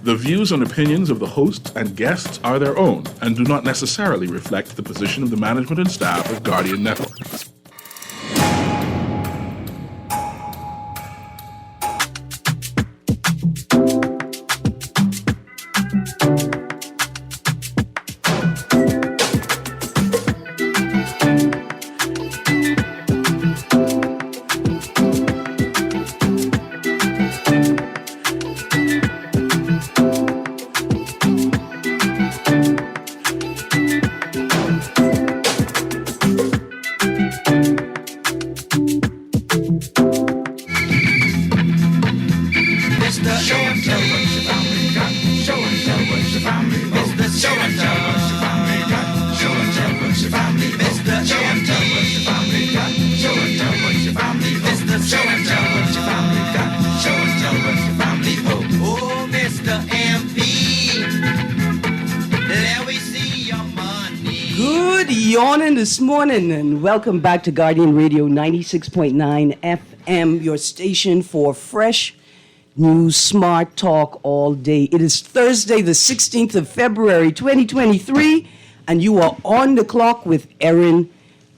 The views and opinions of the hosts and guests are their own and do not necessarily reflect the position of the management and staff of Guardian Network. This morning, and welcome back to Guardian Radio 96.9 FM, your station for fresh news, smart talk all day. It is Thursday, the 16th of February, 2023, and you are on the clock with Erin,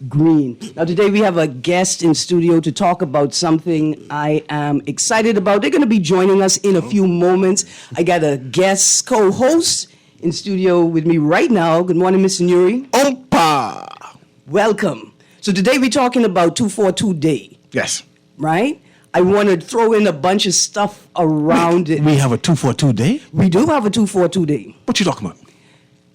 Greene. Now, today we have a guest in studio to talk about something I am excited about. They're going to be joining us in a few moments. I got a guest co-host in studio with me right now. Good morning, Mr. Nuri. Opa! Welcome. So today we're talking about 242 Day. Yes. Right? I want to throw in a bunch of stuff around it. We have a 242 Day? We do have a 242 Day. What you talking about?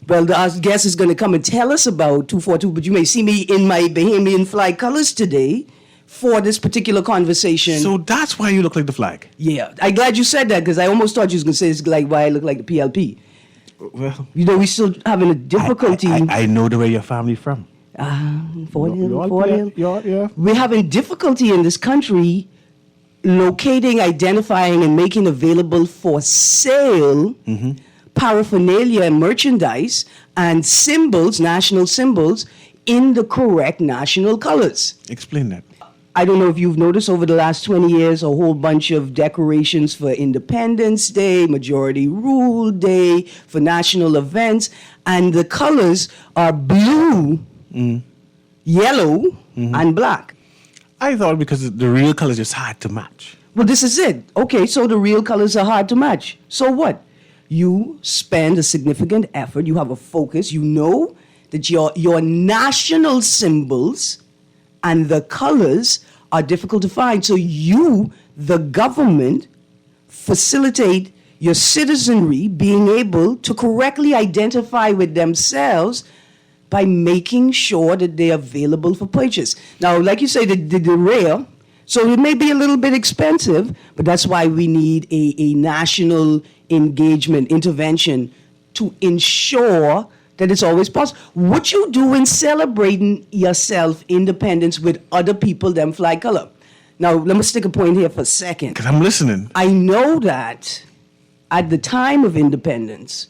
Well, our guest is going to come and tell us about 242, but you may see me in my Bahamian flag colors today for this particular conversation. So that's why you look like the flag? Yeah. I'm glad you said that, because I almost thought you was going to say it's like why I look like the PLP. Well, you know, we're still having a difficulty. I know the way your family from. Fort Hill. Yeah. We're having difficulty in this country locating, identifying, and making available for sale paraphernalia and merchandise and symbols, national symbols, in the correct national colors. Explain that. I don't know if you've noticed over the last 20 years, a whole bunch of decorations for Independence Day, Majority Rule Day, for national events, and the colors are blue, yellow, and black. I thought because the real color is just hard to match. Well, this is it. Okay, so the real colors are hard to match. So what? You spend a significant effort, you have a focus, you know that your national symbols and the colors are difficult to find. So you, the government, facilitate your citizenry being able to correctly identify with themselves by making sure that they're available for purchase. Now, like you say, they're rare, so it may be a little bit expensive, but that's why we need a national engagement, intervention to ensure that it's always possible. What you do in celebrating yourself independence with other people, them flag color. Now, let me stick a point here for a second. Because I'm listening. I know that at the time of independence,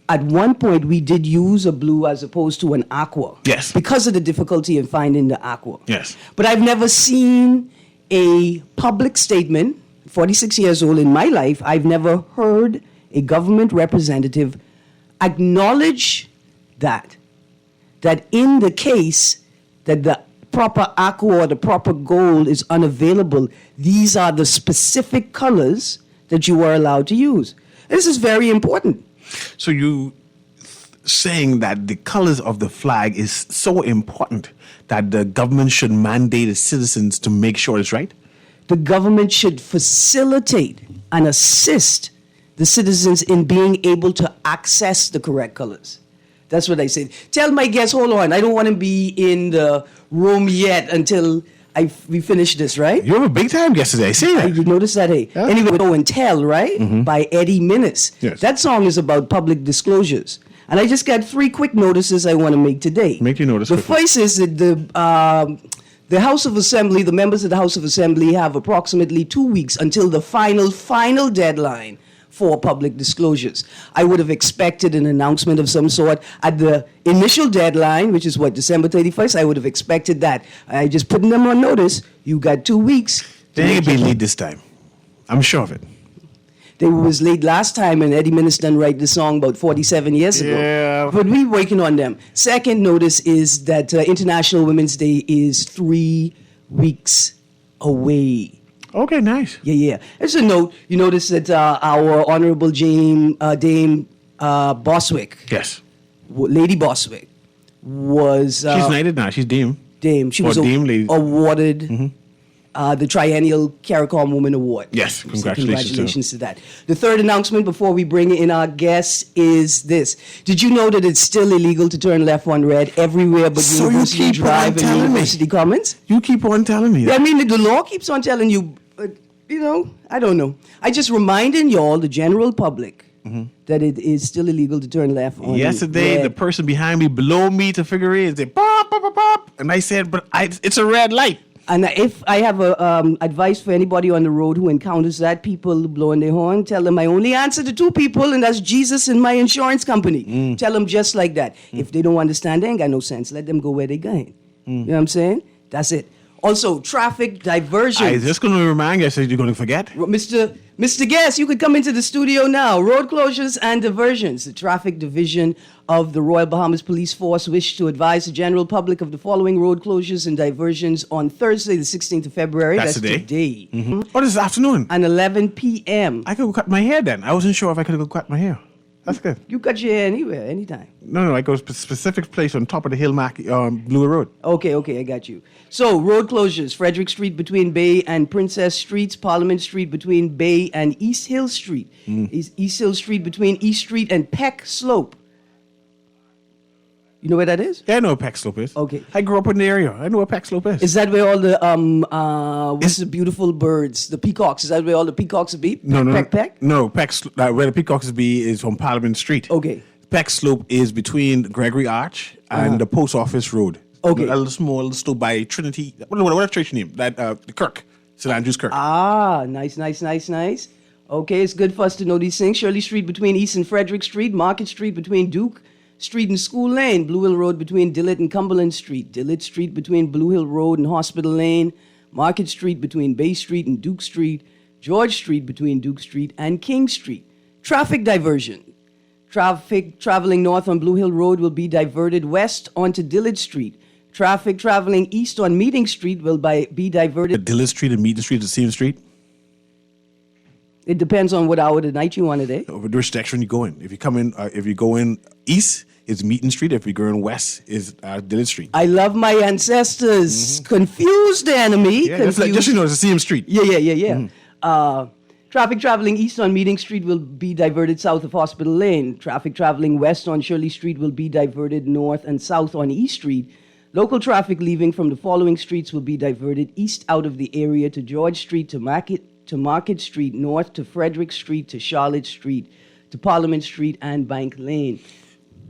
at one point we did use a blue as opposed to an aqua. Yes. Because of the difficulty in finding the aqua. Yes. But I've never seen a public statement, 46 years old in my life, I've never heard a government representative acknowledge that in the case that the proper aqua or the proper gold is unavailable, these are the specific colors that you are allowed to use. This is very important. So you saying that the colors of the flag is so important that the government should mandate its citizens to make sure it's right? The government should facilitate and assist the citizens in being able to access the correct colors. That's what I said. Tell my guests, hold on, I don't want to be in the room yet until we finish this, right? You have a big time guest today. See that? You notice that, hey? Yeah. Anyway, Show and Tell, right? By Eddie Minnis. Yes. That song is about public disclosures. And I just got 3 quick notices I want to make today. Make your notice The quickly. first is that the House of Assembly, the members of the House of Assembly have approximately 2 weeks until the final deadline for public disclosures. I would have expected an announcement of some sort at the initial deadline, which is what, December 31st? I would have expected that. I just putting them on notice. You got 2 weeks. They ain't gonna be late this time. I'm sure of it. They was late last time, and Eddie Minnis done write the song about 47 years ago. Yeah. But we working on them. Second notice is that International Women's Day is 3 weeks away. Okay, nice. Yeah. As a note, you notice that our Honorable Dame Boswick, Yes. Lady Boswick, was She's knighted now. She's Dame. Dame. She Or was Dame Lady. awarded the Triennial CARICOM Woman Award. Yes, So congratulations to that. The third announcement before we bring in our guests is this. Did you know that it's still illegal to turn left on red everywhere but So you University keep on Drive and telling me. University Commons? You keep on telling me I that. mean, the law keeps on telling you, but, I don't know. I just reminding y'all, the general public, that it is still illegal to turn left on Yesterday, red. the person behind me below me to figure eight said, pop, pop, pop, pop. And I said, but it's a red light. And if I have advice for anybody on the road who encounters that, people blowing their horn, tell them I only answer to 2 people, and that's Jesus and my insurance company. Tell them just like that. If they don't understand, they ain't got no sense. Let them go where they going. You know what I'm saying? That's it. Also, traffic diversion. I was just going to remind you, I said you're going to forget. Mr. Guest, you could come into the studio now. Road closures and diversions. The traffic division of the Royal Bahamas Police Force wish to advise the general public of the following road closures and diversions on Thursday, the 16th of February. That's today. today. Oh, this afternoon. And 11 p.m. I could go cut my hair then. I wasn't sure if I could go cut my hair. That's good. You cut your hair anywhere, anytime. No, I go to a specific place on top of the hill, Blue Road. Okay, I got you. So, road closures. Frederick Street between Bay and Princess Streets. Parliament Street between Bay and East Hill Street. East Hill Street between East Street and Peck Slope. You know where that is? Yeah, I know where Peck Slope is. Okay. I grew up in the area. I know where Peck Slope is. Is that where all the what's the beautiful birds, the peacocks? Is that where all the peacocks be? No. Peck. No, where the Peacocks be is on Parliament Street. Okay. Peck Slope is between Gregory Arch and the Post Office Road. Okay. A little small slope by Trinity. What church name? The Kirk. St. Andrew's Kirk. Ah, nice. Okay, it's good for us to know these things. Shirley Street between East and Frederick Street. Market Street between Duke Street and School Lane. Blue Hill Road between Dillett and Cumberland Street. Dillett Street between Blue Hill Road and Hospital Lane. Market Street between Bay Street and Duke Street. George Street between Duke Street and King Street. Traffic diversion. Traffic traveling north on Blue Hill Road will be diverted west onto Dillard Street. Traffic traveling east on Meeting Street will be diverted. Dillard Street and Meeting Street, the same street. It depends on what hour of the night you want it, eh? Which direction you go in? If you go in east, it's Meeting Street. If you go in west, is Dillard Street. I love my ancestors. Confused enemy. Yeah, just Confused. it's the same street. Yeah. Traffic traveling east on Meeting Street will be diverted south of Hospital Lane. Traffic traveling west on Shirley Street will be diverted north and south on East Street. Local traffic leaving from the following streets will be diverted east out of the area to George Street, to Market Street, north to Frederick Street, to Charlotte Street, to Parliament Street, and Bank Lane.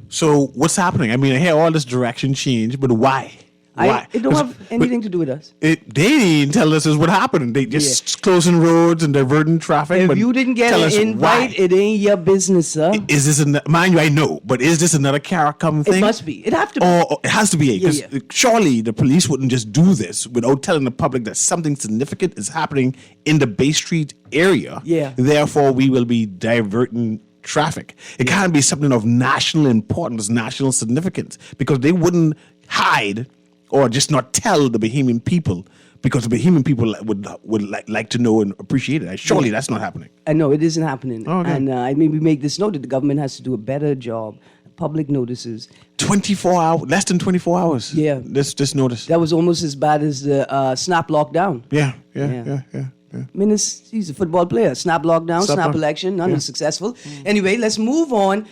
So what's happening? I mean, I hear all this direction change, but why? Why? It don't have anything to do with us. They didn't tell us is what happened. They just closing roads and diverting traffic. If but you didn't get tell an us invite, why. it ain't your business, sir. Is this mind you? I know, but is this another CARICOM thing? It must be. It have to be. Or it has to be. Because Yeah. surely the police wouldn't just do this without telling the public that something significant is happening in the Bay Street area. Yeah. Therefore, we will be diverting traffic. It can't be something of national importance, national significance, because they wouldn't hide or just not tell the Bahamian people, because the Bahamian people would like to know and appreciate it. Surely that's not happening. I know it isn't happening. Okay. And I mean, we make this note that the government has to do a better job. Public notices. 24 hours, less than 24 hours. Yeah. This notice. That was almost as bad as the snap lockdown. Yeah. I mean, he's a football player. Snap lockdown, snap election, none was successful. Anyway, let's move on.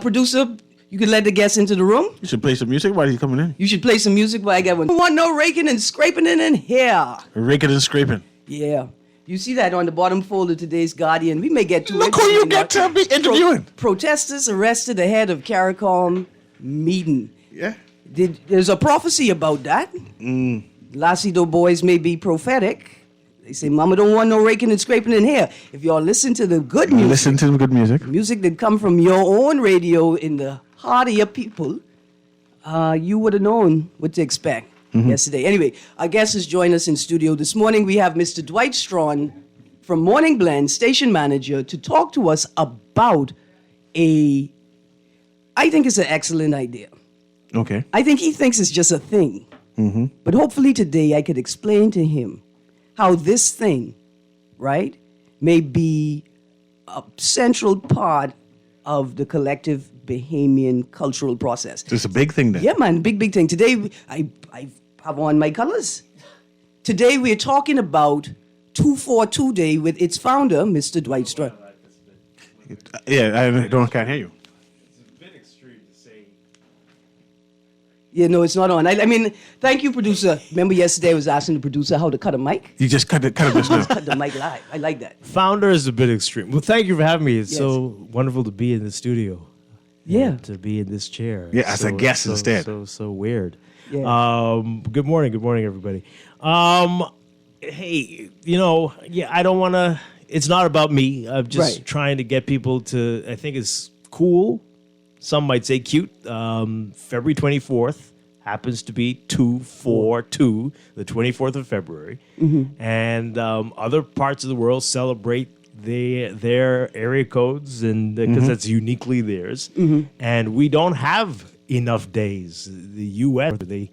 Producer, you can let the guests into the room. You should play some music while he's coming in. You should play some music while I get one. Don't want no raking and scraping in here. Raking and scraping. Yeah. You see that on the bottom fold of today's Guardian. We may get to Look it. who you get to be interviewing. Protesters arrested ahead of CARICOM meeting. Yeah. There's a prophecy about that. Lacido boys may be prophetic. They say, Mama don't want no raking and scraping in here. If y'all listen to the good music, Listen to the good music. music that come from your own radio in the heart of your people, you would have known what to expect yesterday. Anyway, our guests has joined us in studio this morning. We have Mr. Dwight Strawn, from Morning Blend, station manager, to talk to us about I think it's an excellent idea. Okay. I think he thinks it's just a thing. But hopefully today I could explain to him how this thing, right, may be a central part of the collective Bahamian cultural process. So it's a big thing then. Yeah, man, big thing. Today, I have on my colors. Today, we're talking about 242 Day with its founder, Mr. Dwight Strud. Yeah, can't hear you. Yeah, no, it's not on. I mean, thank you, producer. Remember yesterday I was asking the producer how to cut a mic? You just cut it just now. Cut the mic live. I like that. Founder is a bit extreme. Well, thank you for having me. It's Yes. so wonderful to be in the studio. Yeah. And to be in this chair. Yeah, as a guest instead. So weird. Yeah. Good morning, everybody. Hey, I don't want to. It's not about me. I'm just Right. trying to get people to. I think it's cool. Some might say cute. February 24th happens to be 242, the 24th of February, and other parts of the world celebrate their area codes, and because that's uniquely theirs. And we don't have enough days. The U.S. they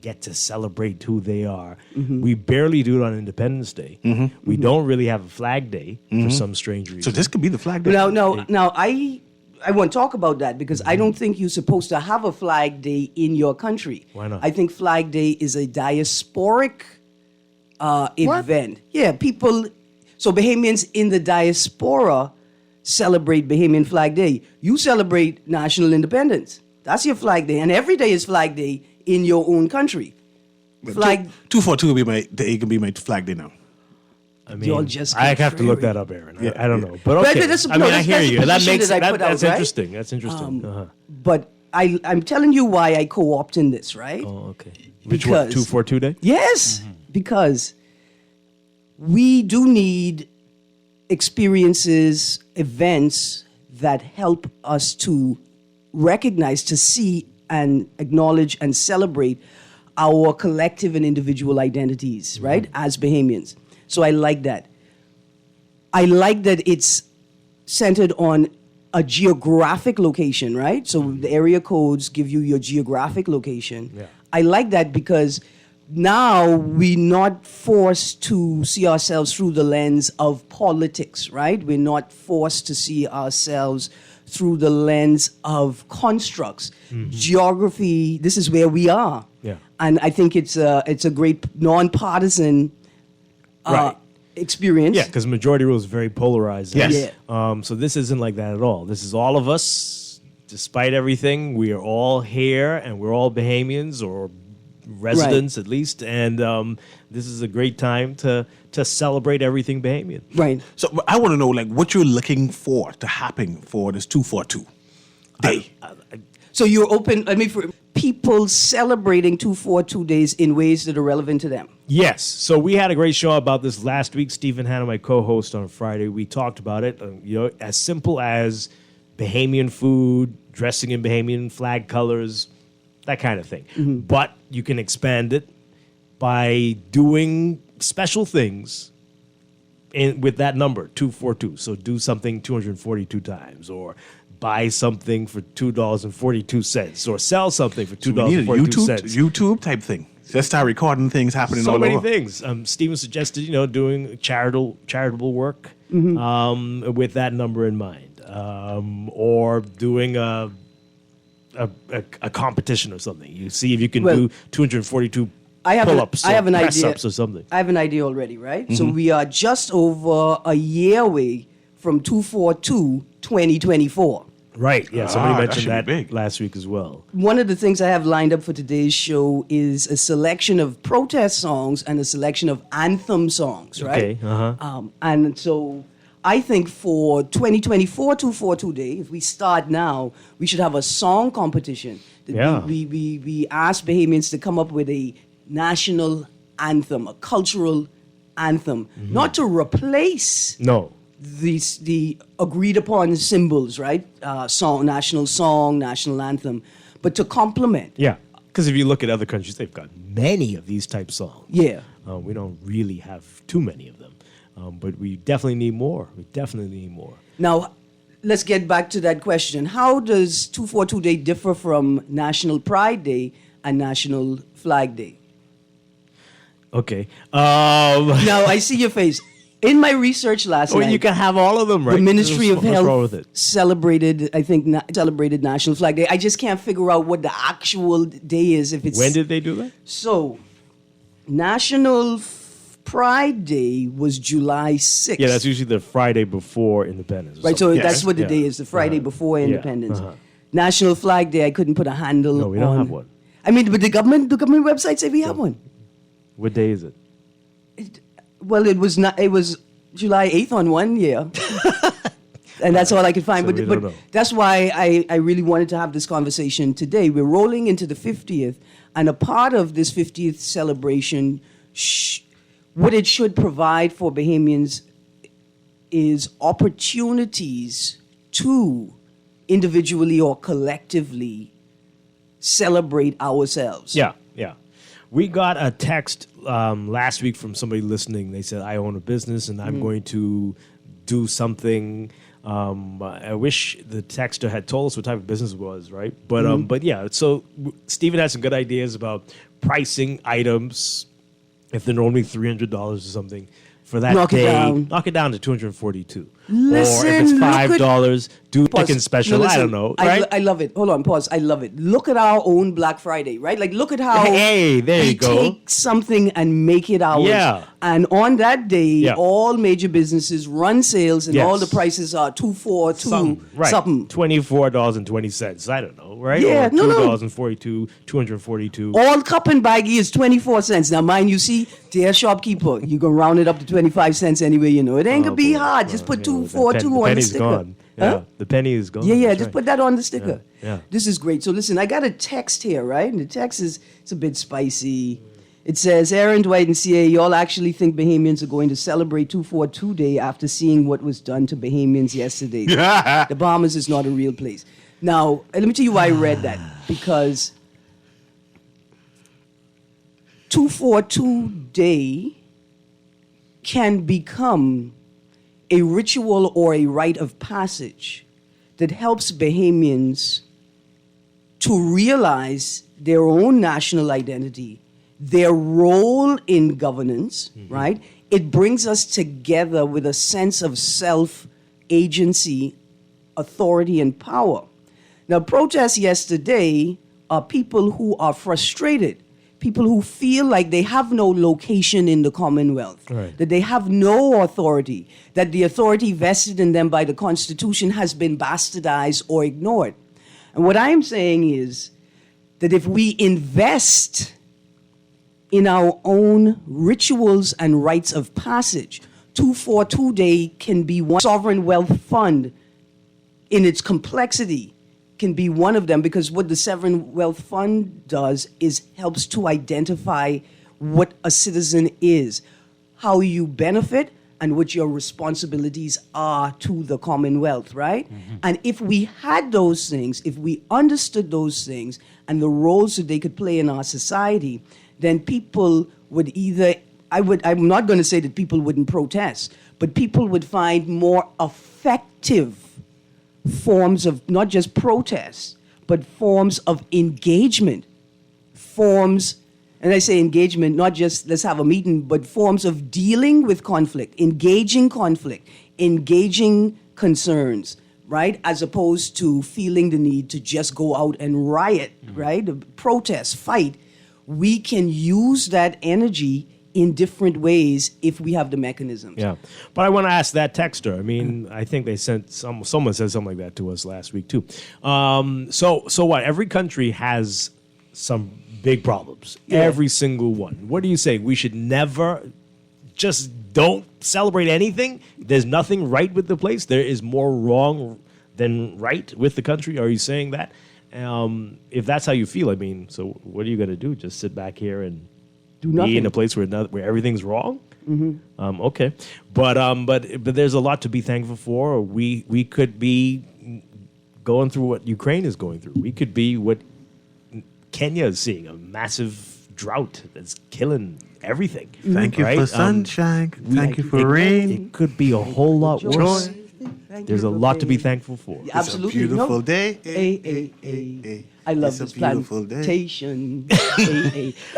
get to celebrate who they are. We barely do it on Independence Day. We don't really have a Flag Day for some strange reason. So this could be the flag day. Now, I want to talk about that because I don't think you're supposed to have a Flag Day in your country. Why not? I think Flag Day is a diasporic event. Yeah, people. So Bahamians in the diaspora celebrate Bahamian Flag Day. You celebrate national independence. That's your Flag Day, and every day is Flag Day in your own country. Flag. 242 can be my flag day now. I mean, You're just I have to look contrary. that up, Aaron. Yeah, I don't yeah. know, but But okay. that's- I mean, no, I that's- hear that's the you. That position makes that I put that's out, right? interesting. That's interesting. But I'm telling you why I co-opt in this, right? Oh, okay. Which one? Because- 242 Day? Yes, because we do need experiences, events that help us to recognize, to see, and acknowledge and celebrate our collective and individual identities, right, as Bahamians. So I like that. I like that it's centered on a geographic location, right? So the area codes give you your geographic location. Yeah. I like that because now we're not forced to see ourselves through the lens of politics, right? We're not forced to see ourselves through the lens of constructs. Geography, this is where we are. Yeah. And I think it's a great nonpartisan Right. experience. Yeah, because majority rule is very polarized. Yes. Yeah. So this isn't like that at all. This is all of us, despite everything. We are all here, and we're all Bahamians or residents at least. And this is a great time to celebrate everything Bahamian. Right. So I want to know, like, what you're looking for to happen for this 242 day. So you're open, for people celebrating 242 days in ways that are relevant to them. Yes. So we had a great show about this last week. Stephen Hanna, my co-host on Friday, we talked about it. As simple as Bahamian food, dressing in Bahamian flag colors, that kind of thing. But you can expand it by doing special things with that number, 242. So do something 242 times, or buy something for $2.42, or sell something for We need a $2.42. YouTube type thing. Just start recording things happening So all many over. things. Stephen suggested, doing charitable work with that number in mind, or doing a competition or something. You see if you can do 242 pull-ups, I have an idea. press-ups or something. I have an idea already, right? So we are just over a year away from 242 2024. Right. Yeah. Somebody that mentioned should be that big. last week as well. One of the things I have lined up for today's show is a selection of protest songs and a selection of anthem songs, right? Okay. And so I think for 2024 242 Day, if we start now, we should have a song competition. That Yeah. We ask Bahamians to come up with a national anthem, a cultural anthem, not to replace No. the agreed upon symbols, right? Song, national anthem, but to complement. Yeah. Because if you look at other countries, they've got many of these type songs. Yeah. We don't really have too many of them. But we definitely need more. We definitely need more. Now, let's get back to that question. How does 242 Day differ from National Pride Day and National Flag Day? Okay. Now, I see your face. In my research last Well, night, you can have all of them, right? the Ministry of What's wrong with Health it? celebrated, I think, celebrated National Flag Day. I just can't figure out what the actual day is. If it's When did they do that? so, National Pride Day was July 6th. Yeah, that's usually the Friday before Independence. or right. So something. that's what the Yeah. day is, the Friday Uh-huh. before Yeah. Independence. Uh-huh. National Flag Day, I couldn't put a handle No, we don't on. have one. I mean, but the government website say we have one. What day is it? Well, it was not. It was July 8th on one year, and that's all I could find. So but we don't know. that's why I really wanted to have this conversation today. We're rolling into the 50th, and a part of this 50th celebration, what it should provide for Bahamians is opportunities to individually or collectively celebrate ourselves. Yeah, yeah. We got a text last week from somebody listening. They said, I own a business and I'm going to do something. I wish the texter had told us what type of business it was, right? But yeah, so Stephen had some good ideas about pricing items if they're normally $300 or something. For that Knock it day, down. knock it down to $242. Listen, or if it's look at- $5, do Pause. chicken special. No, I listen, don't know, right? I love it. Hold on, pause. I love it. Look at our own Black Friday, right? Like, look at how Hey, there we you go. take something and make it ours. Yeah. And on that day, Yeah. all major businesses run sales, and Yes. all the prices are Something, right. something. $24.20. I don't know, right? Yeah, or no, no. $2.42, $242. All cup and baggy is 24 cents. Now, mind you, see, dear shopkeeper, you can round it up to 25 cents anyway. You know, it ain't gonna be boy. hard. Just Well, put you know, 242 the on the penny's sticker. gone. Yeah, Huh? the penny is gone. Yeah, That's just right. put that on the sticker. Yeah. This is great. So listen, I got a text here, right? And the text is it's a bit spicy. It says, Erin, Dwight, and CA, y'all actually think Bahamians are going to celebrate 242 Day after seeing what was done to Bahamians yesterday. The Bahamas is not a real place. Now, let me tell you why I read that. Because 242 Day can become a ritual or a rite of passage that helps Bahamians to realize their own national identity, their role in governance, right? It brings us together with a sense of self, agency, authority, and power. Now, protests yesterday are people who are frustrated, people who feel like they have no location in the Commonwealth, Right. that they have no authority, that the authority vested in them by the Constitution has been bastardized or ignored. And what I'm saying is that if we invest in our own rituals and rites of passage, 242 Day can be one. Sovereign Wealth Fund, in its complexity, can be one of them, because what the Sovereign Wealth Fund does is helps to identify what a citizen is, how you benefit, and what your responsibilities are to the Commonwealth, right? And if we had those things, if we understood those things and the roles that they could play in our society, then people would either, I'm not going to say that people wouldn't protest, but people would find more effective forms of not just protest, but forms of engagement, forms, and I say engagement, not just let's have a meeting, but forms of dealing with conflict, engaging concerns, right? As opposed to feeling the need to just go out and riot, right? Protest, fight. We can use that energy in different ways if we have the mechanisms. Yeah, but I want to ask that texter. I mean, I think they sent someone said something like that to us last week too. So what? Every country has some big problems. Yeah. Every single one. What do you say? We should never just don't celebrate anything. There's nothing right with the place. There is more wrong than right with the country. Are you saying that? If that's how you feel, I mean, so what are you going to do? Just sit back here and Do nothing. be in a place where everything's wrong? Okay, but there's a lot to be thankful for. We could be going through what Ukraine is going through. We could be what Kenya is seeing, a massive drought that's killing everything. Thank you right? for sunshine. Thank you for rain. It could be a whole lot worse. Joy. There's a lot to be thankful for. Absolutely. It's a beautiful No. day. I love It's a this beautiful day. plantation.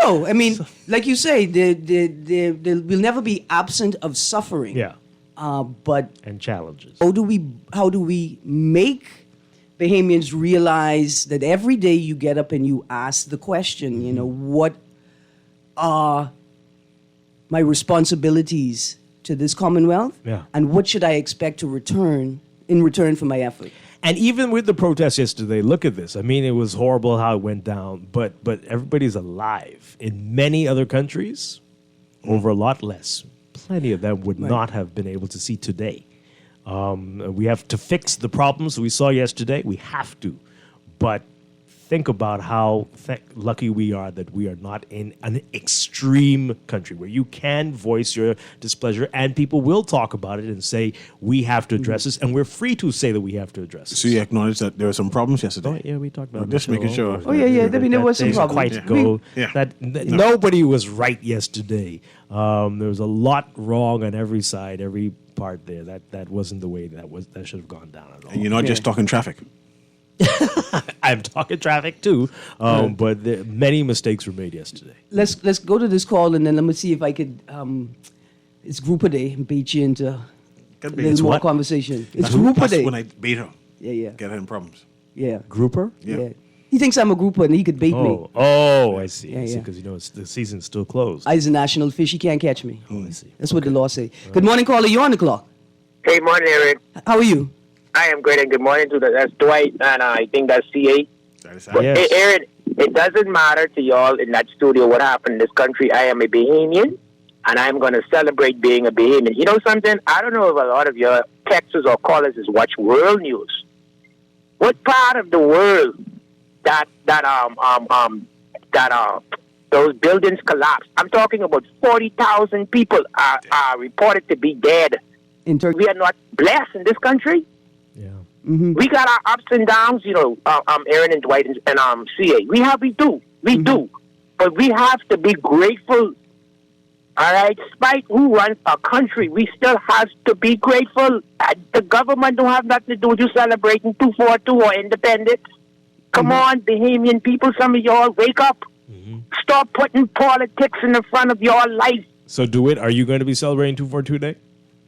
No, I mean, like you say, there will never be absent of suffering. Yeah, But and challenges. how do we make Bahamians realize that every day you get up and you ask the question, you know, what are my responsibilities to this Commonwealth? Yeah. And what should I expect to return in return for my effort? And even with the protests yesterday, look at this. I mean, it was horrible how it went down, but everybody's alive. In many other countries, over a lot less. Plenty of them would not have been able to see today. We have to fix the problems we saw yesterday. We have to. But think about how lucky we are that we are not in an extreme country where you can voice your displeasure and people will talk about it and say, we have to address this. And we're free to say that we have to address this. So you acknowledge that there were some problems yesterday? Oh, yeah, we talked about it. Just making sure. Oh, yeah. I mean, there was some Didn't problems. quite go. Yeah. Nobody was right yesterday. There was a lot wrong on every side, every part there. That wasn't the way that should have gone down at all. And you're not just talking traffic. I'm talking traffic too, but many mistakes were made yesterday. Let's go to this call and then let me see if I could. It's Grouper Day and bait you into a little It's more what? conversation. It's That's Grouper that's Day. when I beat her. Yeah. Get her in problems. Yeah. Grouper? Yeah. He thinks I'm a grouper and he could bait me. I see. Yeah, I see. yeah. Because the season's still closed. I's a national fish. He can't catch me. I see. That's what the law say. Good morning, caller. You're on the clock. Hey, morning, Erin. How are you? I am great, and good morning to that's Dwight, and I think that's CA. That is Yes. Hey, Erin, it doesn't matter to y'all in that studio what happened in this country. I am a Bahamian, and I'm going to celebrate being a Bahamian. You know something? I don't know if a lot of your texters or callers is watch world news. What part of the world that those buildings collapsed? I'm talking about 40,000 people are reported to be dead. In Turkey. We are not blessed in this country. Yeah. We got our ups and downs, you know, Erin and Dwight and CA. We do. But we have to be grateful. All right, despite who runs our country, we still have to be grateful. The government don't have nothing to do with you celebrating 242 or independence. Come on, Bahamian people, some of y'all, wake up. Stop putting politics in the front of your life. So do it. Are you going to be celebrating 242 Day?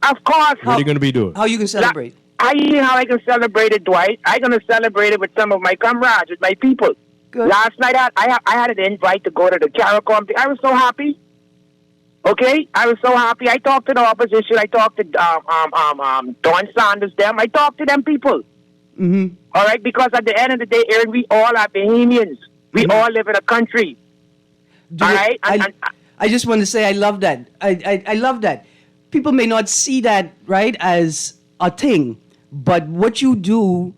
Of course. What are you going to be doing? How you can celebrate? How I can celebrate it, Dwight. I'm going to celebrate it with some of my comrades, with my people. Good. Last night, I had an invite to go to the CARICOM. I was so happy. Okay? I was so happy. I talked to the opposition. I talked to Don Sanders, them. I talked to them people. All right? Because at the end of the day, Erin, we all are Bahamians. We all live in a country. All right? I just want to say I love that. I love that. People may not see that, right, as a thing, but what you do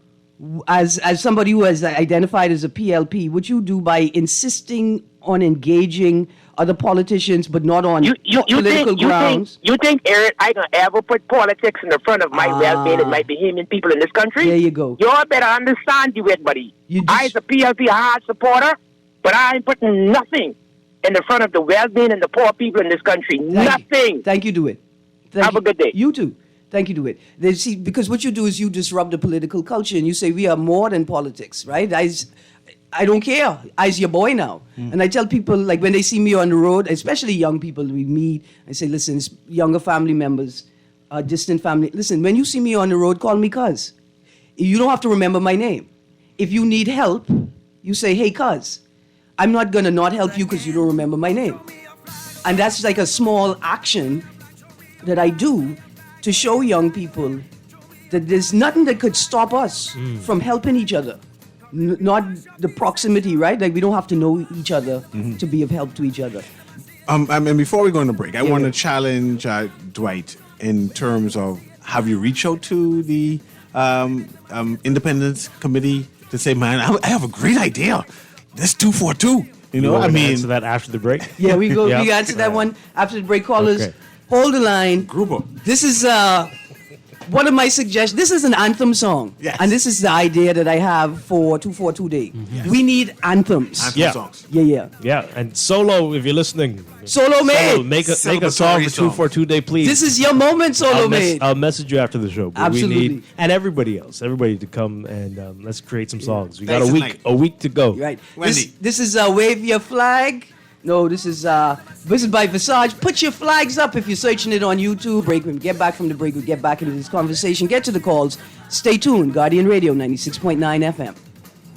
as somebody who has identified as a PLP, what you do by insisting on engaging other politicians, but not on political grounds. You think, Erin, I gonna ever put politics in the front of my well-being and my Bahamian people in this country? There you go. You all better understand you, everybody. I, as a PLP, hard supporter, but I ain't putting nothing in the front of the well-being and the poor people in this country. Nothing. Thank you, DeWitt. Have a good day. You too. Thank you, DeWitt. See, because what you do is you disrupt the political culture and you say we are more than politics, right? I don't care. I's your boy now. And I tell people, like when they see me on the road, especially young people we meet, I say, listen, it's younger family members, distant family. Listen, when you see me on the road, call me cuz. You don't have to remember my name. If you need help, you say, hey, cuz. I'm not going to not help you because you don't remember my name. And that's like a small action that I do to show young people that there's nothing that could stop us from helping each other. Not the proximity, right? Like we don't have to know each other to be of help to each other. And before we go on a break, I want to challenge Dwight in terms of have you reached out to the Independence Committee to say, man, I have a great idea. This 242. You know, I mean, answer that after the break. Yeah, we go. Yeah. We answer that one after the break. Callers, Okay. hold the line. Grouper. This is one of my suggestions, this is an anthem song. Yes. And this is the idea that I have for 242 Day. We need anthems. Anthem Yeah. songs. Yeah. Yeah, and Solo, if you're listening, Solo Mate. make a song for Celebratory song. 242 Day, please. This is your moment, Solo Mate. I'll message you after the show. But Absolutely. We need, and everybody to come and let's create some songs. We got Thanks a tonight. week to go. Right. Wendy. This is Wave Your Flag. No, this is by Visage. Put your flags up if you're searching it on YouTube. Break. When we get back from the break, we get back into this conversation. Get to the calls. Stay tuned. Guardian Radio 96.9 FM.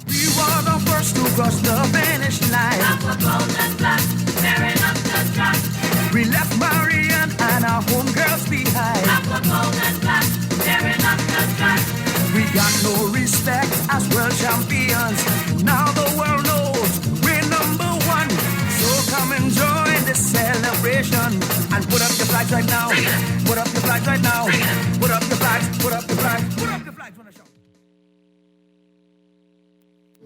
We were the first to cross the finish line. We left Marian and our homegirls behind. We got no respect as world champions. Now the world knows we're number one. So come and join the celebration and put up your flags right now. Put up your flags right now. Put up your flags. Put up your flags. Put up your flags when I shout.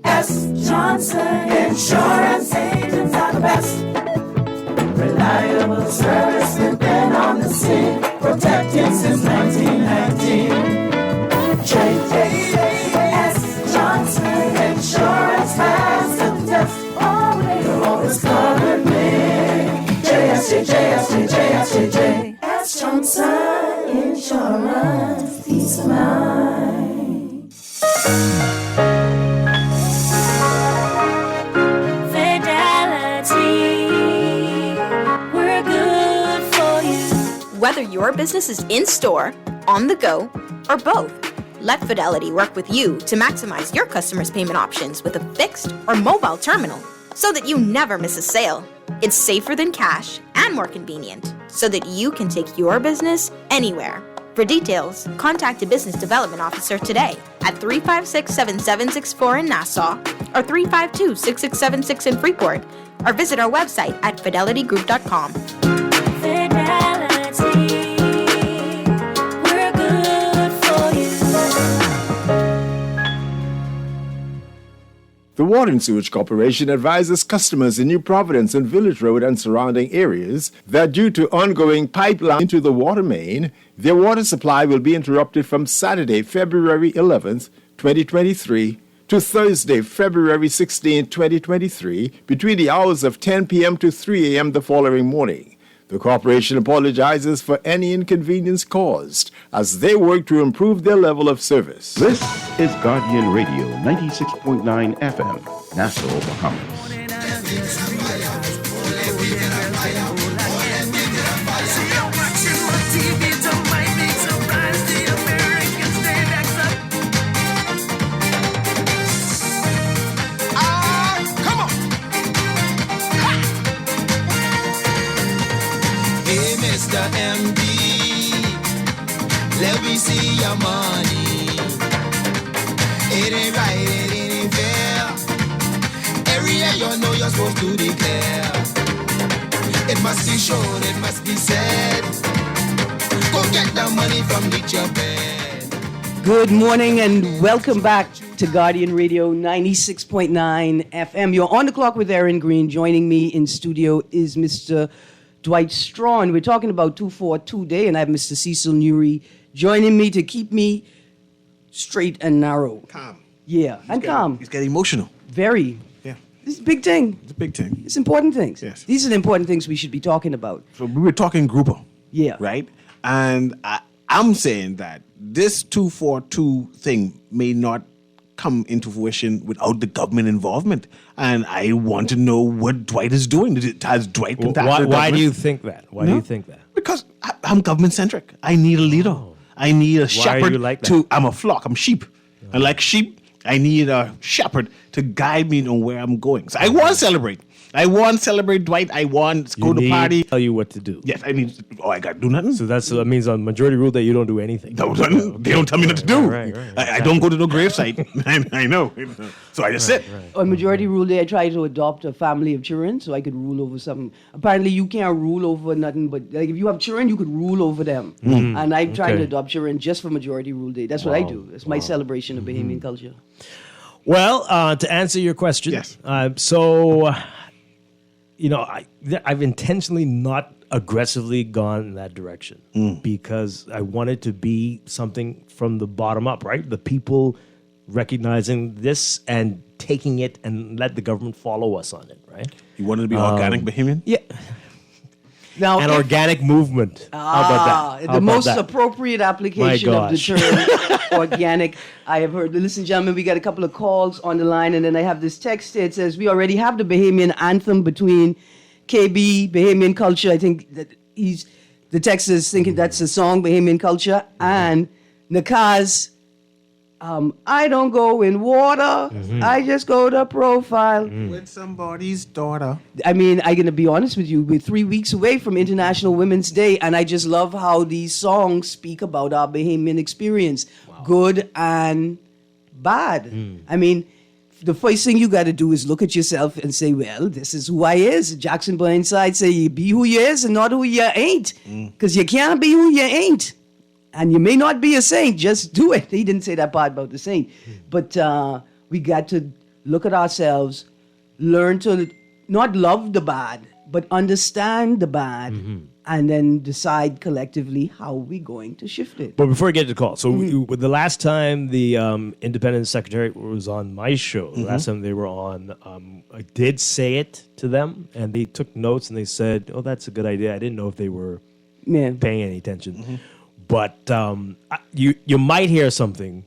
S. Johnson Insurance agents are the best. Reliable service, we've been on the scene, protecting since 1919. J.S. Johnson Insurance has the test. You'll always cover me. J.S. S. Johnson Insurance, peace of mind. Whether your business is in-store, on the go, or both, let Fidelity work with you to maximize your customers' payment options with a fixed or mobile terminal so that you never miss a sale. It's safer than cash and more convenient so that you can take your business anywhere. For details, contact a business development officer today at 356-7764 in Nassau or 352-6676 in Freeport, or visit our website at fidelitygroup.com. The Water and Sewage Corporation advises customers in New Providence and Village Road and surrounding areas that due to ongoing pipeline into the water main, their water supply will be interrupted from Saturday, February 11th, 2023 to Thursday, February 16th, 2023 between the hours of 10 p.m. to 3 a.m. the following morning. The corporation apologizes for any inconvenience caused as they work to improve their level of service. This is Guardian Radio 96.9 FM, Nassau, Bahamas. Mr. MD, let me see your money. It ain't right, it ain't fair. Area you know you're supposed to declare. It must be shown, it must be said. Go get the money from your bed. Good morning and welcome back to Guardian Radio 96.9 FM. You're on the clock with Erin Greene. Joining me in studio is Mr. Dwight Strawn. We're talking about 242 Day, and I have Mr. Cecil Newry joining me to keep me straight and narrow. Calm. Yeah, and calm. He's getting emotional. Very. Yeah. This is a big thing. It's a big thing. It's important things. Yes. These are the important things we should be talking about. So we were talking grouper. Yeah. Right? And I'm saying that this 242 thing may not come into fruition without the government involvement. And I want to know what Dwight is doing. Has Dwight contacted the government? Why do you think that? Why do you think that? Because I'm government centric. I need a leader. I need a shepherd. you like that? I'm a flock. I'm sheep. And like sheep, I need a shepherd to guide me on where I'm going. So I want to celebrate. I want to celebrate Dwight. I want to go to party. Tell you what to do. Yes, I need. I got to do nothing. So that means on majority rule that you don't do anything. They don't tell me what to do. Right, I don't go to no gravesite. I know. So I just sit. On majority rule day, I tried to adopt a family of children so I could rule over something. Apparently, you can't rule over nothing, but like if you have children, you could rule over them. And I'm trying to adopt children just for majority rule day. That's what I do. It's my celebration of Bahamian culture. Well, to answer your question, Yes. So I've intentionally not aggressively gone in that direction because I wanted to be something from the bottom up, right? The people recognizing this and taking it and let the government follow us on it, right? You wanted to be organic Bahamian? Yeah. Now, An organic movement. How about that? How the about most that? appropriate application of the term organic I have heard. Listen, gentlemen, we got a couple of calls on the line, and then I have this text here. It says, we already have the Bahamian anthem between KB, Bahamian Culture. I think that the text is thinking that's a song, Bahamian Culture, and Nakaz, I don't go in water, I just go to profile. With somebody's daughter. I mean, I'm going to be honest with you. We're 3 weeks away from International Women's Day, and I just love how these songs speak about our Bahamian experience, good and bad. I mean, the first thing you got to do is look at yourself and say, well, this is who I is. Jackson Burnside say, you be who you is and not who you ain't, because you can't be who you ain't. And you may not be a saint, just do it. He didn't say that part about the saint. But we got to look at ourselves, learn to not love the bad, but understand the bad, and then decide collectively how we're going to shift it. But before I get to the call, so the last time the Independence Secretary was on my show, the last time they were on, I did say it to them, and they took notes, and they said, oh, that's a good idea. I didn't know if they were paying any attention. But you might hear something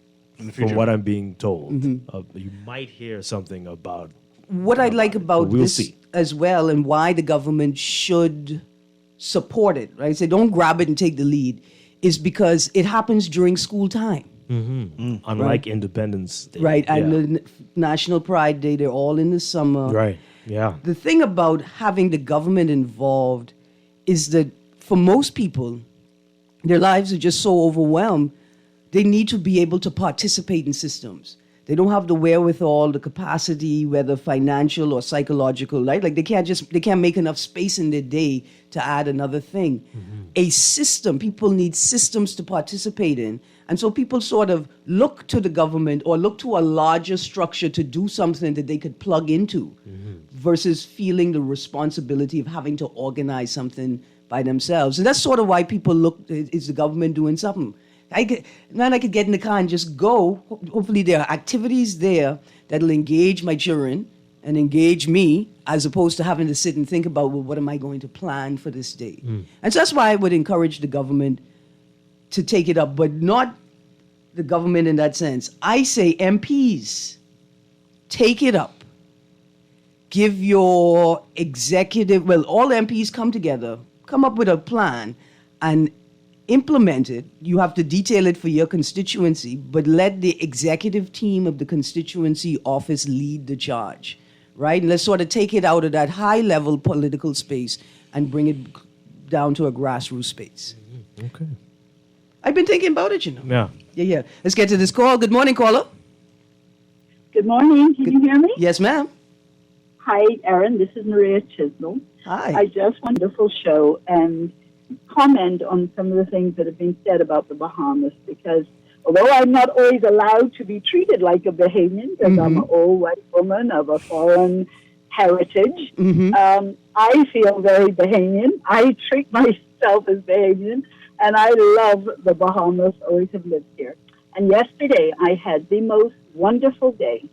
from what I'm being told. You might hear something about what I like about we'll this see. as well, and why the government should support it, right? Say, don't grab it and take the lead, is because it happens during school time. Unlike Independence Day. Right, and the National Pride Day, they're all in the summer. Right, yeah. The thing about having the government involved is that for most people, their lives are just so overwhelmed, they need to be able to participate in systems. They don't have the wherewithal, the capacity, whether financial or psychological, right? Like they can't make enough space in their day to add another thing. A system, people need systems to participate in. And so people sort of look to the government or look to a larger structure to do something that they could plug into versus feeling the responsibility of having to organize something by themselves. And that's sort of why people look, is the government doing something? I could get in the car and just go. Hopefully there are activities there that'll engage my children and engage me, as opposed to having to sit and think about, well, what am I going to plan for this day? And so that's why I would encourage the government to take it up, but not the government in that sense. I say MPs, take it up. Give your executive, well, all MPs come together, come up with a plan and implement it. You have to detail it for your constituency, but let the executive team of the constituency office lead the charge, right? And let's sort of take it out of that high-level political space and bring it down to a grassroots space. Okay. I've been thinking about it, you know. Yeah. Yeah. Let's get to this call. Good morning, caller. Good morning. Can you hear me? Yes, ma'am. Hi, Erin. This is Maria Chisholm. Hi. I just want a wonderful show and comment on some of the things that have been said about the Bahamas, because although I'm not always allowed to be treated like a Bahamian, because I'm an old white woman of a foreign heritage, I feel very Bahamian. I treat myself as Bahamian, and I love the Bahamas, always have lived here. And yesterday I had the most wonderful day.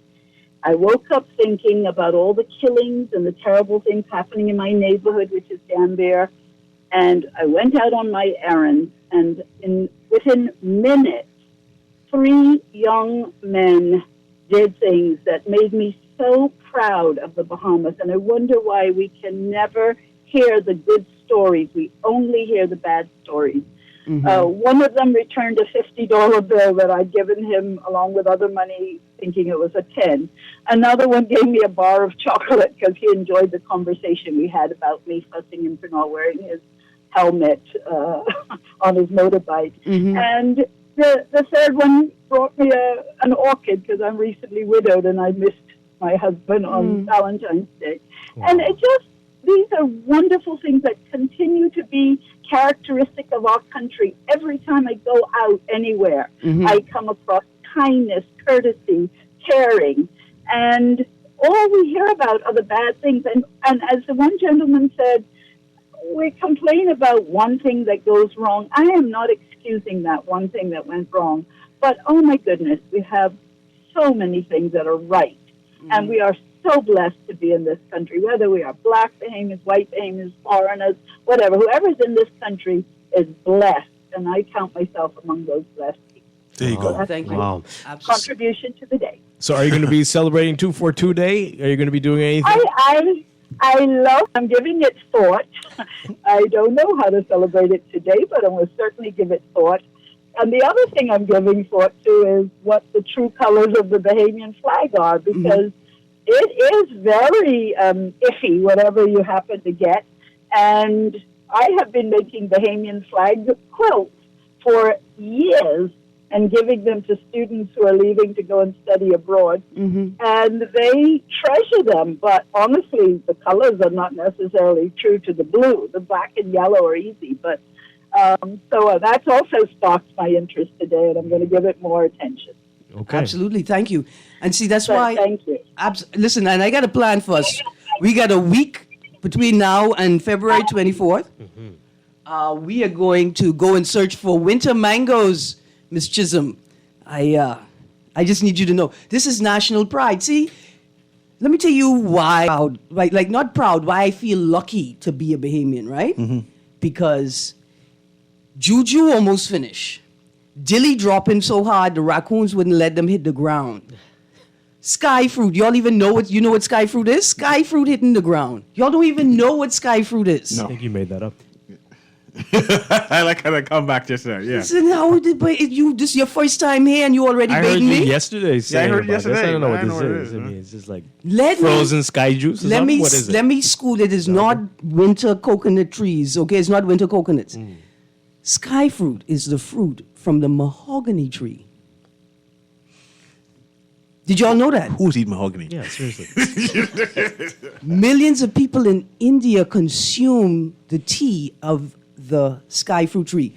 I woke up thinking about all the killings and the terrible things happening in my neighborhood, which is Danbury, and I went out on my errands, and within minutes, 3 young men did things that made me so proud of the Bahamas. And I wonder why we can never hear the good stories. We only hear the bad stories. One of them returned a $50 bill that I'd given him along with other money, thinking it was a 10. Another one gave me a bar of chocolate because he enjoyed the conversation we had about me fussing him for not wearing his helmet on his motorbike. And the third one brought me an orchid because I'm recently widowed and I missed my husband on Valentine's Day. And these are wonderful things that continue to be characteristic of our country. Every time I go out anywhere, I come across kindness, courtesy, caring, and all we hear about are the bad things. And as the one gentleman said, we complain about one thing that goes wrong. I am not excusing that one thing that went wrong. But, oh, my goodness, we have so many things that are right. And we are so blessed to be in this country, whether we are black Bahamians, white Bahamians, foreigners, whatever. Whoever's in this country is blessed. And I count myself among those blessed people. There you go. Thank you. Wow. Contribution to the day. So are you going to be celebrating 242 Day? Are you going to be doing anything? I'm giving it thought. I don't know how to celebrate it today, but I will certainly give it thought. And the other thing I'm giving thought to is what the true colors of the Bahamian flag are, because it is very iffy, whatever you happen to get. And I have been making Bahamian flag quilts for years and giving them to students who are leaving to go and study abroad. And they treasure them, but honestly, the colors are not necessarily true to the blue. The black and yellow are easy, but so that's also sparked my interest today, and I'm going to give it more attention. Okay. Absolutely. Thank you. And see, that's why. Thank you. Listen, and I got a plan for us. We got a week between now and February 24th. We are going to go and search for winter mangoes, Miss Chisholm. I just need you to know this is national pride. See, let me tell you why. Like not proud. Why I feel lucky to be a Bahamian, right? Because Juju almost finished. Dilly dropping so hard the raccoons wouldn't let them hit the ground. Sky fruit. Y'all even know what sky fruit is? Sky fruit hitting the ground. Y'all don't even know what sky fruit is. I think you made that up. I like how they come back just there. Yeah. Listen, this is your first time here and you already I heard begging you me? yesterday saying I heard about this. yesterday. I don't know what I know this what it is. is, I huh? mean, it's just like Let me- frozen sky juice or Let something? me What is it? let me school it. Is not winter coconut trees, okay? It's not winter coconuts. Sky fruit is the fruit from the mahogany tree. Did y'all know that? Who's eating mahogany? Yeah, seriously. Millions of people in India consume the tea of the sky fruit tree.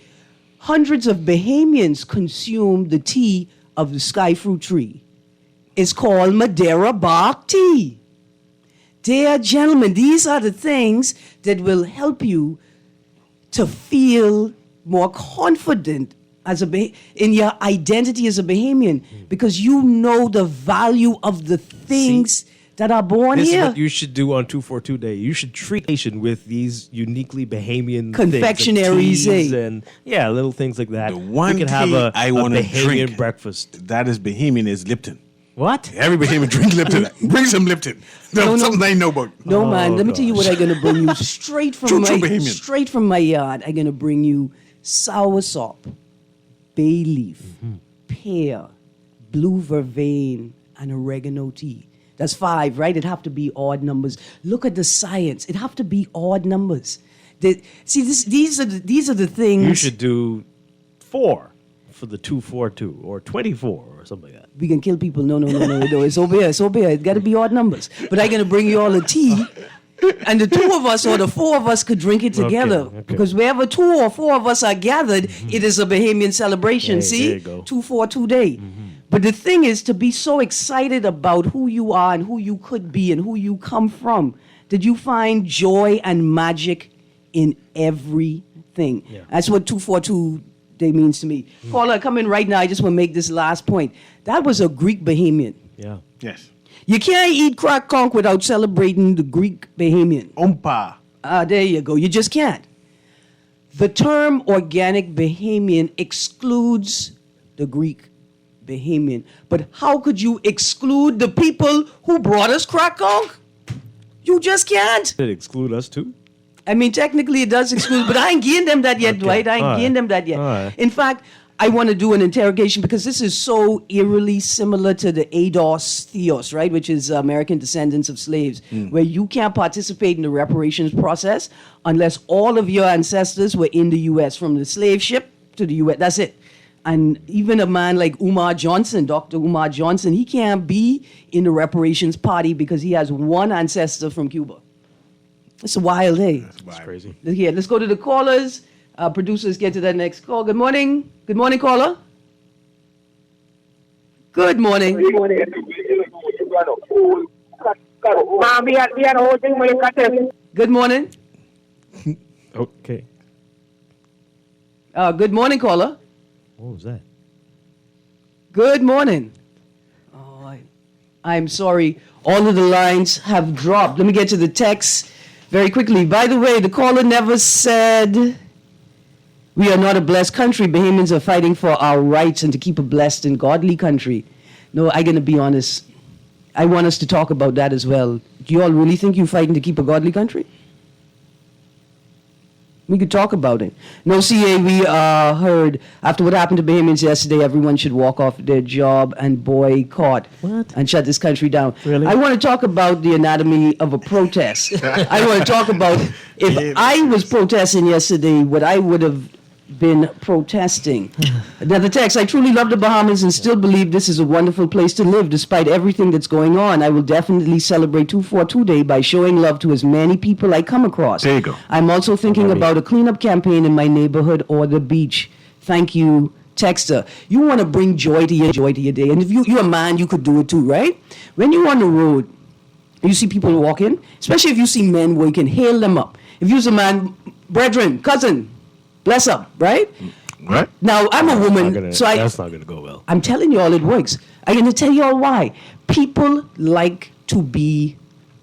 Hundreds of Bahamians consume the tea of the sky fruit tree. It's called Madeira bark tea. Dear gentlemen, these are the things that will help you to feel more confident in your identity as a Bahamian, because you know the value of the things that are born This here. is what you should do on 242 Day. You should treat the nation with these uniquely Bahamian Confectionaries, things, like teas eh? and little things like that. The one we could have tea I a want to Bahamian drink breakfast. that is Bahamian is Lipton. What? Every Bahamian drink Lipton. Bring some Lipton. No. Something I know about. No, man. Let me tell you what I'm gonna bring you straight from True my Bahamian. straight from my yard. I'm gonna bring you soursop, bay leaf, pear, blue vervain, and oregano tea. That's 5, right? It'd have to be odd numbers. Look at the science. It'd have to be odd numbers. These are the things You should do 4 for the 242 or 24 or something like that. we can kill people. No. It's over here. It's over here. It's got to be odd numbers. But I'm gonna bring you all a tea. And the 2 of us or the 4 of us could drink it together. Okay. Because wherever 2 or 4 of us are gathered, it is a Bahamian celebration. Hey, See? there you go. 242 Day. But the thing is to be so excited about who you are and who you could be and who you come from, that you find joy and magic in everything. Yeah. That's what 242 Day means to me. Caller, come in right now. I just want to make this last point. That was a Greek Bahamian. Yeah. Yes. You can't eat crack conch without celebrating the Greek Bahamian. Ompa. There you go. You just can't. The term organic Bahamian excludes the Greek Bahamian. But how could you exclude the people who brought us crack conch? You just can't. Did it exclude us too? I mean, technically it does exclude, but I ain't getting them that yet, Okay. Dwight. I ain't All getting right. them that yet. All right. In fact, I want to do an interrogation because this is so eerily similar to the ADOS Theos, right? Which is American Descendants of Slaves, where you can't participate in the reparations process unless all of your ancestors were in the U.S. from the slave ship to the U.S. That's it. And even a man like Umar Johnson, Dr. Umar Johnson, he can't be in the reparations party because he has one ancestor from Cuba. It's a wild day. That's crazy. Here, let's go to the callers. Producers, get to that next call. Good morning. Good morning, caller. Good morning. We had a whole thing where you cut it. Good morning. Okay. Good morning, caller. What was that? Good morning. Oh, I'm sorry. All of the lines have dropped. Let me get to the text very quickly. By the way, the caller never said we are not a blessed country. Bahamians are fighting for our rights and to keep a blessed and godly country. No, I'm going to be honest. I want us to talk about that as well. Do you all really think you're fighting to keep a godly country? We could talk about it. No, CA, we heard after what happened to Bahamians yesterday, everyone should walk off their job and boycott and shut this country down. Really? I want to talk about the anatomy of a protest. I want to talk about if I was protesting yesterday, what I would have been protesting. Another text, I truly love the Bahamas and still believe this is a wonderful place to live despite everything that's going on. I will definitely celebrate 242 Day by showing love to as many people I come across. There you go. I'm also thinking about a cleanup campaign in my neighborhood or the beach. Thank you, texter. You want to bring joy to your day. And if you're a man, you could do it too, right? When you're on the road, you see people walking, especially if you see men working, hail them up. If you're a man, brethren, cousin, bless up, right? Right. Now, I'm a woman, That's not going to go well. I'm telling you all it works. I'm going to tell you all why. People like to be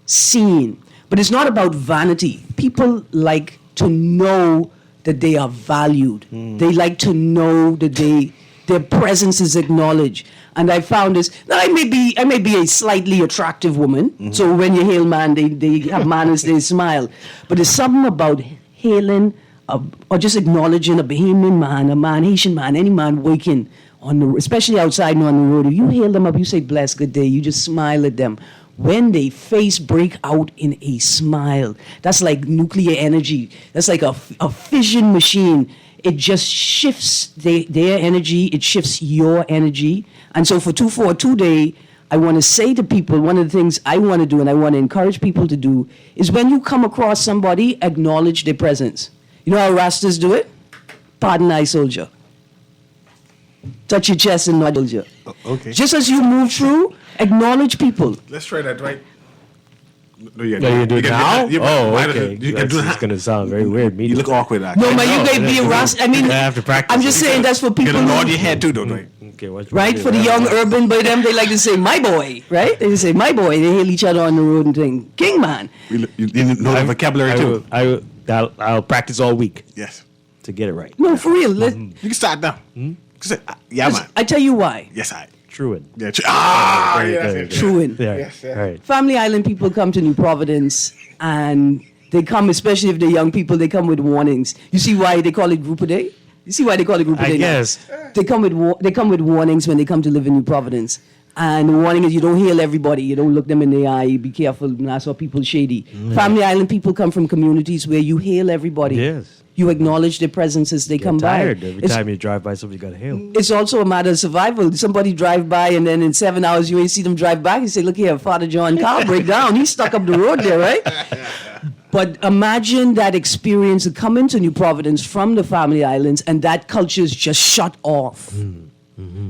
seen, but it's not about vanity. People like to know that they are valued. They like to know that their presence is acknowledged. And I found this. Now, I may be a slightly attractive woman. So when you hail man, they have manners, they smile. But there's something about hailing or just acknowledging a Bahamian man, a man, Haitian man, any man working on the, especially outside and on the road. If you hail them up, you say, bless, good day, you just smile at them. When they face break out in a smile, that's like nuclear energy. That's like a fission machine. It just shifts their energy. It shifts your energy. And so for 242 Day, I want to say to people, one of the things I want to do and I want to encourage people to do is when you come across somebody, acknowledge their presence. You know how Rastas do it? Pardon I, soldier. Touch your chest and nod, soldier. Okay. Just as you move through, acknowledge people. Let's try that, right? No, You do it now? Okay. That's just going to sound very weird. You look awkward, actually. No, man, you gotta be a Rasta. I mean, I have to practice. I'm just saying that's for people. You gotta nod Who, your head too, don't you? Okay, right? For the young urban boy, them, they like to say, my boy, right? They say, my boy. They hail each other on the road and think, king man. You know the vocabulary too. I'll practice all week. Yes. To get it right. No, for real. You can start now. Say, yeah, man. I tell you why. Yes, I. Truant. Yeah, Truant. There. Yeah. Right. Family Island people come to New Providence and they come, especially if they're young people, they come with warnings. You see why they call it Group a Day? You see why they call it Group a Day? I guess. They come with warnings when they come to live in New Providence. And the warning is you don't hail everybody. You don't look them in the eye. Be careful. That's why people shady. Family Island people come from communities where you hail everybody. Yes. You acknowledge their presence as they come tired. by. Every time you drive by, somebody got to hail. It's also a matter of survival. Somebody drive by and then in 7 hours you ain't see them drive back. You say, look here, Father John car break down. He's stuck up the road there, right? But imagine that experience of coming to New Providence from the Family Islands and that culture is just shut off.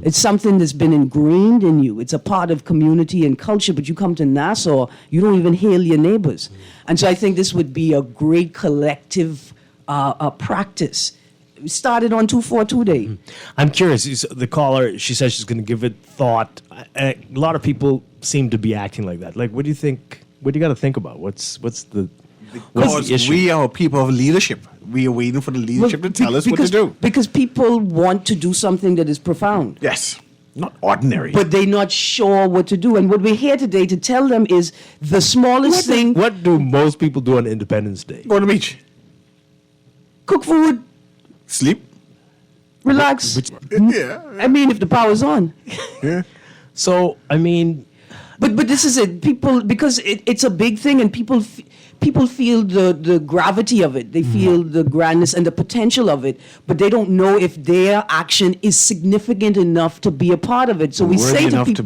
It's something that's been ingrained in you. It's a part of community and culture, but you come to Nassau, you don't even hail your neighbors. And so I think this would be a great collective practice. We started on 242 Day. I'm curious. The caller, she says she's going to give it thought. A lot of people seem to be acting like that. Like, what do you think? What do you got to think about? What's the Because we are people of leadership. We are waiting for the leadership to tell us what to do. Because people want to do something that is profound. Yes. Not ordinary. But they're not sure what to do. And what we're here today to tell them is the smallest thing. What do most people do on Independence Day? Go to the beach. Cook food. Sleep. Relax. Yeah. I mean, if the power's on. Yeah. So, I mean... But this is it. People, because it's a big thing and people feel the gravity of it. They feel the grandness and the potential of it, but they don't know if their action is significant enough to be a part of it. So we say to people,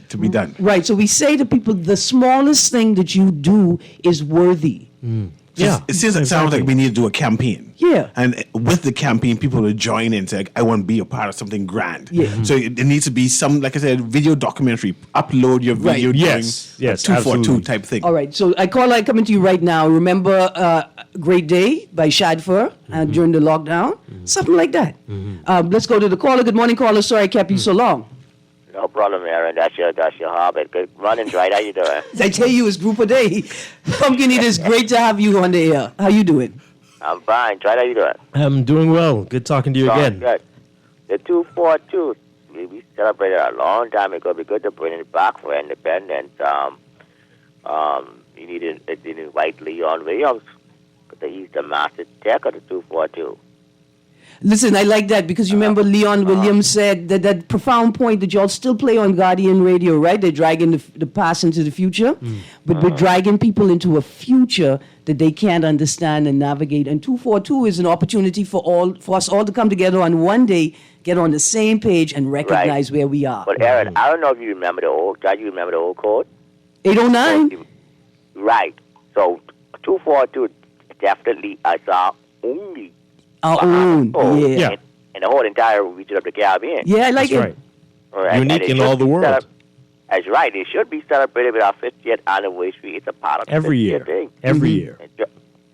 to be done. Right. So we say to people, the smallest thing that you do is worthy. Yeah. It seems like sounds like we need to do a campaign. Yeah. And with the campaign, people will join in. Say, like, I want to be a part of something grand. Yeah. So it needs to be some, like I said, video documentary. Upload your video during Yes. Yes, 242 absolutely. type thing. All right, so I coming to you right now. Remember Great Day by Shadfur during the lockdown? Something like that. Let's go to the caller. Good morning, caller. Sorry I kept you so long. No problem, Erin. That's your habit. Good running, right? How you doing? I tell you, it's Group a Day. Pumpkin Eater, it's great to have you on the air. How you doing? I'm fine. Right? How you doing? I'm doing well. Good talking to you again. Good. The 242. We celebrated a long time ago. It'd be good to bring it back for independence. You need to invite Leon Williams. He's the master tech of the 242. Listen, I like that because you remember Leon Williams said that profound point that y'all still play on Guardian Radio, right? They're dragging the past into the future, but we're dragging people into a future that they can't understand and navigate. And 242 is an opportunity for us all to come together on one day, get on the same page, and recognize where we are. But Erin, I don't know if you remember the old. Do you remember the old code? 809. Right. So 242 definitely is our only. Our own, yeah. In the whole entire region of the Caribbean. Yeah, I like That's it. right. Right. Unique And it in should all the be world. That's right. It should be celebrated with our 50th anniversary. It's a part of the Every 50th year. thing. Every year.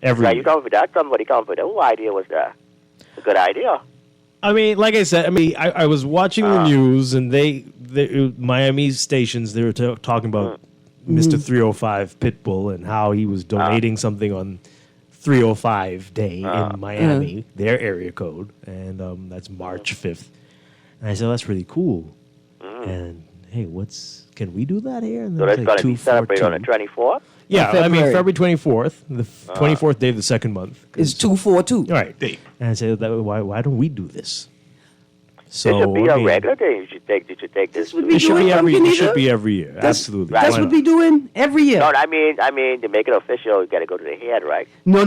Every Right, year. you come for that? Somebody come for that? Who idea was that? It's a good idea. I mean, like I said, I was watching the news and they Miami stations, they were talking about Mr. 305 Pitbull and how he was donating something on 305 day in Miami, their area code, and that's March 5th. And I said, that's really cool. And hey, can we do that here? And So then that's it's going to be celebrated on the 24th? Yeah, I mean, February. February 24th, the 24th day of the second month. It's 242. Right. And I said, why don't we do this? So It should be I a mean, regular thing. You should take this. would be It should doing be every. Pumpkin It should Eater? be every year. Absolutely. That's Why what not? we doing every year. No, I mean, to make it official, you got to go to the head, right? No.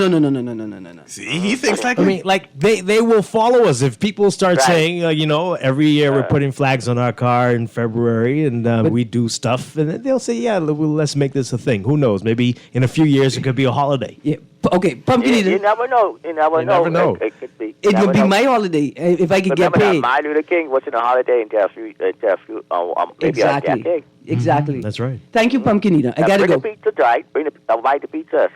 See, he thinks like I mean, like they will follow us if people start Right. saying, every year we're putting flags on our car in February and we do stuff, and then they'll say, yeah, let's make this a thing. Who knows? Maybe in a few years it could be a holiday. Yeah. Okay, Pumpkin You Eater. never know. You never know. It could be. It never would be know. my holiday if I could get Remember that paid. Martin Luther King wasn't a holiday until a few maybe a Exactly. decade. Exactly. That's right. Thank you, Pumpkin Eater. I gotta Bring go. the pizza, right? Invite the pizzas.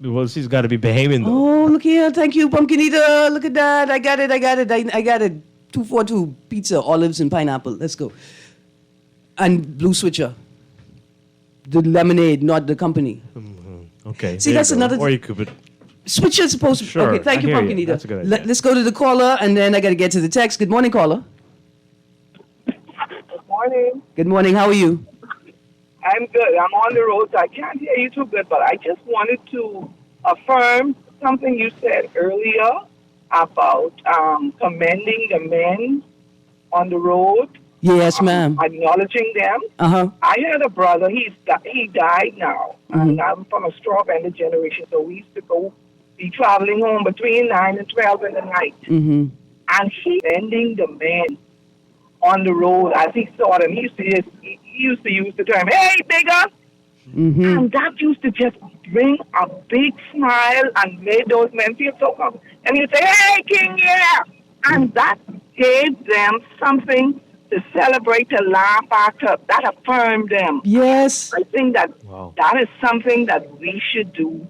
Well, she's got to be behaving though. Oh, look here. Thank you, Pumpkin Eater. Look at that. I got it. I got it. 242 pizza, olives and pineapple. Let's go. And Blue Switcher. The lemonade, not the company. Okay. See, there that's you go. another Or you could. But Switcher's supposed to. Sure, Okay, thank I you, hear Pumpkin you. Eater. That's a good idea. Let's go to the caller, and then I got to get to the text. Good morning, caller. Good morning. Good morning. How are you? I'm good. I'm on the road, so I can't hear you too good, but I just wanted to affirm something you said earlier about commending the men on the road. Yes, ma'am. Acknowledging them. Uh-huh. I had a brother. He died now, and I'm from a straw bender generation, so we used to be traveling home between 9 and 12 in the night. Mm-hmm. And he bending the men on the road as he saw them. He used to use the term, "Hey, bigger," and that used to just bring a big smile and made those men feel so comfortable. And he'd say, "Hey, King, yeah," and that gave them something to celebrate, to laugh at, that affirmed them. Yes. I think that that is something that we should do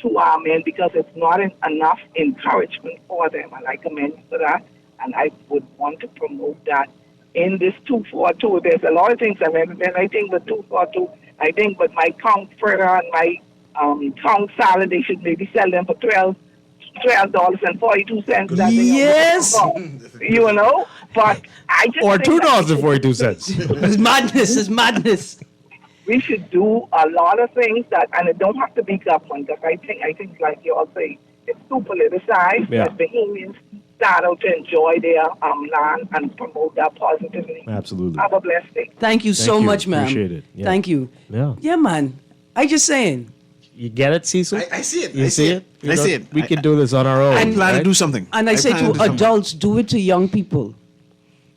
to our men because it's not enough encouragement for them. And I commend you for that. And I would want to promote that in this 242. There's a lot of things I think with 242, I think with my count further and my count salad, they should maybe sell them for $12.42. Yes. You know, but I just or think that $2.42. It's madness. It's madness. we should do a lot of things that, and it don't have to be government. Because I think like you all say, it's too politicized. Yeah. That Bahamians start out to enjoy their land and promote that positively. Absolutely. Have a blessed day. Thank you so you. much, ma'am. Appreciate it. Yeah. Thank you. Yeah. Yeah, man. I just saying. You get it, Cecil? I see it. You I see it? I see it. We can do this on our own. I plan to right? do something. And I say plan do to something. adults, do it to young people.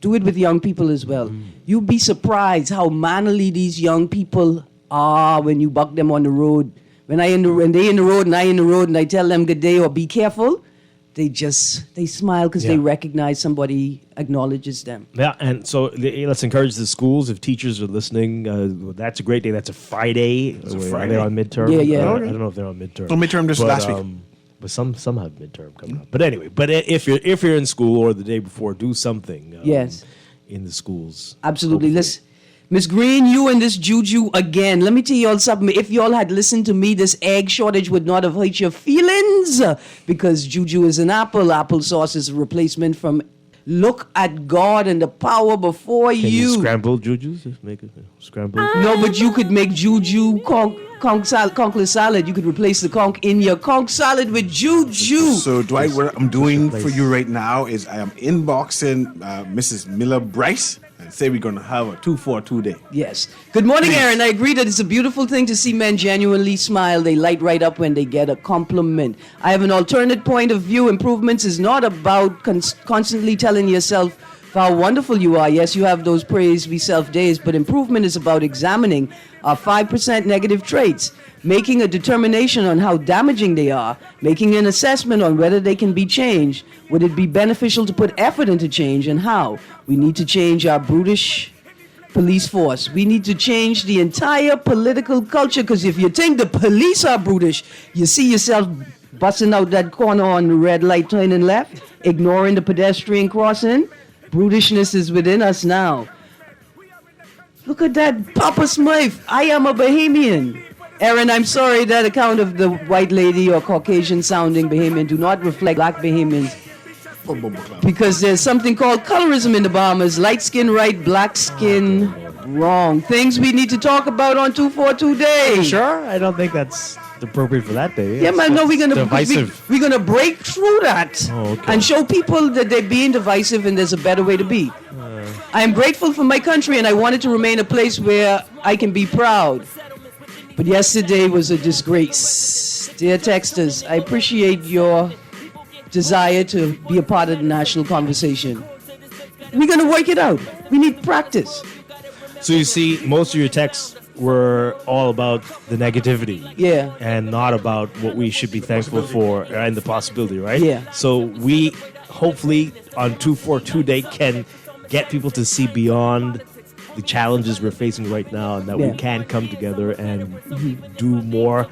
Do it with young people as well. You'd be surprised how mannerly these young people are when you buck them on the road When they in the road and I in the road and I tell them good day or be careful, they smile because they recognize somebody acknowledges them. Yeah, and so let's encourage the schools. If teachers are listening, that's a great day. That's a Friday. It's a Friday. They're on midterm. Yeah. I don't know if they're on midterm. On midterm just last week. But some have midterm coming up. But anyway, if you're in school or the day before, do something. Yes. In the schools. Absolutely. Let's. Miss Greene, you and this juju again. Let me tell y'all something. If y'all had listened to me, this egg shortage would not have hurt your feelings because juju is an apple. Applesauce is a replacement from look at God and the power before Can you scramble jujus? Just make it scramble. No, but you could make juju conch salad. You could replace the conch in your conch salad with juju. So, Dwight, what I'm doing for you right now is I am inboxing Mrs. Miller Bryce and say we're going to have a 2-for-2 day. Yes. Good morning, Erin. I agree that it's a beautiful thing to see men genuinely smile. They light right up when they get a compliment. I have an alternate point of view. Improvements is not about constantly telling yourself how wonderful you are. Yes, you have those praise be self days, but improvement is about examining our 5% negative traits, making a determination on how damaging they are, making an assessment on whether they can be changed. Would it be beneficial to put effort into change and how? We need to change our brutish police force. We need to change the entire political culture, because if you think the police are brutish, you see yourself busting out that corner on the red light, turning left, ignoring the pedestrian crossing. Brutishness is within us now. Look at that, Papa Smurf. I am a Bahamian. Erin, I'm sorry that account of the white lady or Caucasian-sounding Bahamian do not reflect black Bahamians, because there's something called colorism in the Bahamas. Light skin right, black skin wrong. Things we need to talk about on 242 Day. Sure, I don't think that's appropriate for that day. Yeah, man, no, we're divisive. we're gonna break through that and show people that they're being divisive and there's a better way to be. I am grateful for my country and I want it to remain a place where I can be proud. But yesterday was a disgrace. Dear texters, I appreciate your desire to be a part of the national conversation. We're going to work it out. We need practice. So you see, most of your texts were all about the negativity. Yeah. And not about what we should be thankful for and the possibility, right? Yeah. So we hopefully on 242 Day can get people to see beyond the challenges we're facing right now, and that we can come together and do more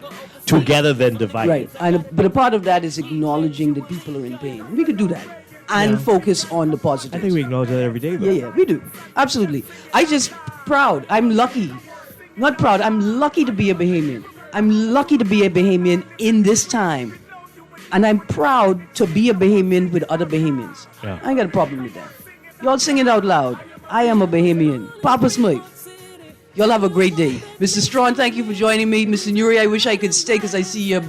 together than divided. Right. But a part of that is acknowledging that people are in pain. We could do that and focus on the positives. I think we acknowledge that every day, though. Yeah, we do. Absolutely. I just proud. I'm lucky. Not proud. I'm lucky to be a Bahamian. I'm lucky to be a Bahamian in this time. And I'm proud to be a Bahamian with other Bahamians. Yeah. I ain't got a problem with that. Y'all sing it out loud. I am a Bahamian. Papa Smurf. Y'all have a great day. Mr. Strawn, thank you for joining me. Mr. Nuri, I wish I could stay because I see your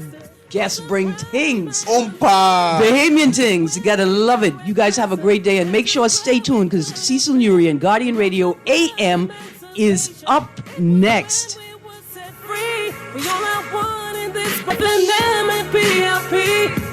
guests bring things. Bahamian things. You gotta love it. You guys have a great day and make sure stay tuned because Cecil Nuri and Guardian Radio AM is up next.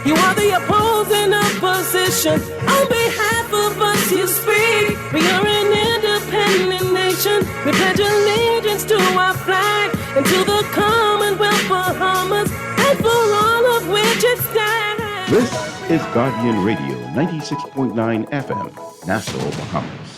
You are the opposing opposition. On behalf of us you speak. We are an independent nation. We pledge allegiance to our flag and to the Commonwealth Bahamas, and for all of which it stands. This is Guardian Radio 96.9 FM, Nassau, Bahamas.